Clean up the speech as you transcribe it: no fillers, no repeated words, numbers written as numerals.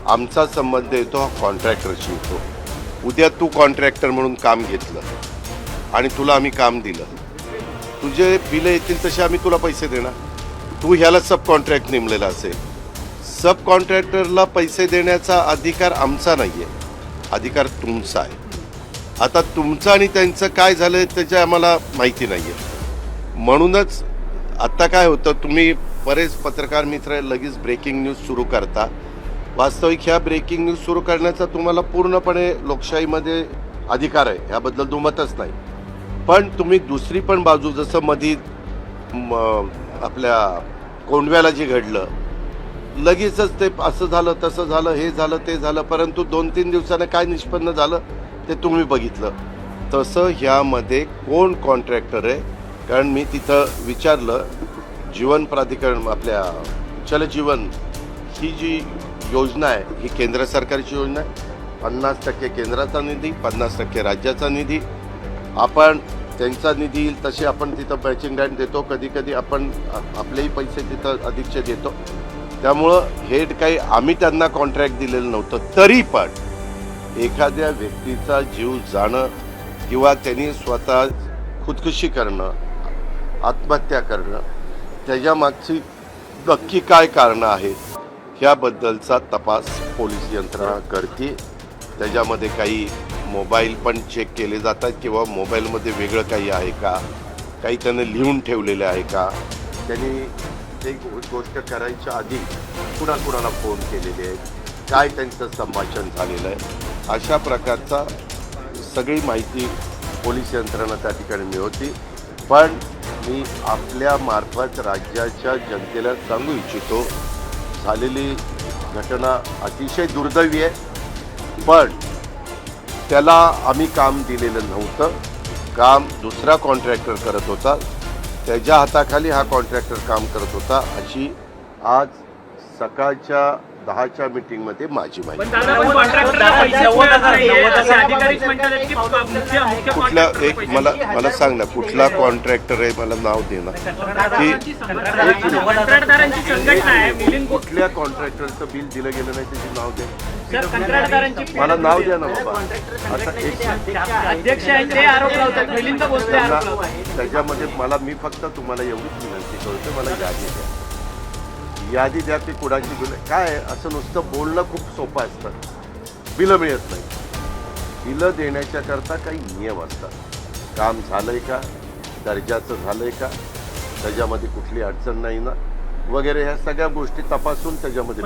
आमचा संबंध येतो हा कॉन्ट्रॅक्टरशी येतो. उद्या तू कॉन्ट्रॅक्टर म्हणून काम घेतलं आणि तुला आम्ही काम दिलं, तुझे बिलं येतील तसे आम्ही तुला पैसे देणार. तू ह्याला सब कॉन्ट्रॅक्ट नेमलेला असेल, सब कॉन्ट्रॅक्टरला पैसे देण्याचा अधिकार आमचा नाही आहे, अधिकार तुमचा आहे. आता तुमचं आणि त्यांचं काय झालं त्याची आम्हाला माहिती नाही आहे. म्हणूनच आत्ता काय होतं, तुम्ही बरेच पत्रकार मित्र लगेच ब्रेकिंग न्यूज सुरू करता. वास्तविक ह्या ब्रेकिंग न्यूज सुरू करण्याचा तुम्हाला पूर्णपणे लोकशाहीमध्ये अधिकार आहे, ह्याबद्दल दुमतच नाही. पण तुम्ही दुसरी पण बाजू, जसं मधी आपल्या कोंडव्याला जे घडलं, लगेचच ते असं झालं तसं झालं, हे झालं ते झालं, परंतु 2-3 दिवसानं काय निष्पन्न झालं ते तुम्ही बघितलं. तसं ह्यामध्ये कोण कॉन्ट्रॅक्टर आहे, कारण मी तिथं विचारलं, जीवन प्राधिकरण आपल्या जलजीवन ही जी योजना आहे ही केंद्र सरकारची योजना आहे. 50% केंद्राचा निधी, 50% राज्याचा निधी. आपण त्यांचा निधी येईल तसे आपण तिथं मॅचिंग ग्रँट देतो, कधी कधी आपण आपलेही पैसे तिथं अधिकचे देतो. त्यामुळं हे काही आम्ही त्यांना कॉन्ट्रॅक्ट दिलेलं नव्हतं. तरी पण एखाद्या व्यक्तीचा जीव जाणं किंवा त्यांनी स्वतः खुदकुशी करणं, आत्महत्या करणं, त्याच्यामागची नक्की काय कारणं आहेत ह्याबद्दलचा तपास पोलीस यंत्रणा करते. त्याच्यामध्ये काही मोबाईल पण चेक केले जातात किंवा मोबाईलमध्ये वेगळं काही आहे का, काही त्यानं लिहून ठेवलेलं आहे का, त्यांनी ते गोष्ट करायच्या आधी कुणाकुणाला फोन केलेले आहेत, काय त्यांचं संभाषण झालेलं आहे, अशा प्रकारचा सगळी माहिती पोलीस यंत्रणा त्या ठिकाणी मिळवते. पण मी आपल्या मार्फत राज्याच्या जनतेला सांगू इच्छितो, झालेली घटना अतिशय दुर्दैवी आहे, पण त्याला आम्ही काम दिलेलं नव्हतं. काम दुसरा कॉन्ट्रॅक्टर करत होता, त्याच्या हाताखाली हा कॉन्ट्रॅक्टर काम करत होता, अशी आज सकाळच्या 10च्या मीटिंगमध्ये माझी माहिती. कुठल्या एक मला सांग ना, कुठला कॉन्ट्रॅक्टर आहे, मला नाव दे ना. कुठल्या कॉन्ट्रॅक्टरचं बिल दिलं गेलं नाही त्याचे नाव दे, मला नाव द्या ना बाबा. आता त्याच्यामध्ये मला मी फक्त तुम्हाला एवढीच विनंती करतो, मला यादी द्या, यादी द्या ती कुणाची बिलं. काय असं नुसतं बोलणं खूप सोपं असतं, बिलं मिळत नाही. बिलं देण्याच्या करता काही नियम असतात. काम झालंय का, दर्जाचं झालंय का, त्याच्यामध्ये कुठली अडचण नाही ना, वगैरे ह्या सगळ्या गोष्टी तपासून त्याच्यामध्ये